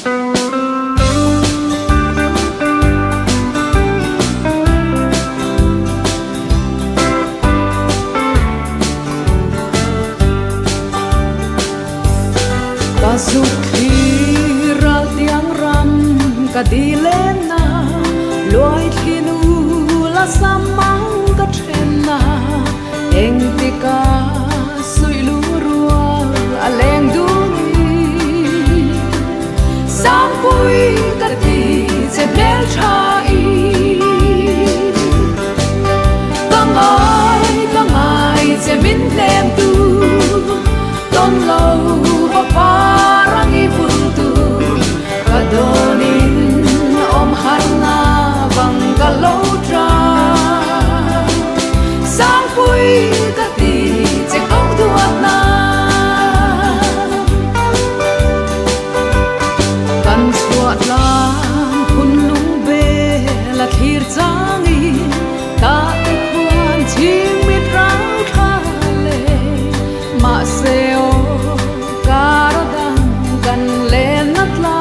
Ka su khi ral tiang ram ka di lên na loi khi nu la samang ka then na eng ti ka sui lu rua a leng du ni sam pui ka ti se bel cha i ka ngai se min lem tu ton lâu pa rangi puntu kadonin om harna bang kalo tra sang pui ka ti che kong duat na kan suat lam kun lung be la khir changi ta te khuan chim mit rang tha le ma se o karodang kan len nat la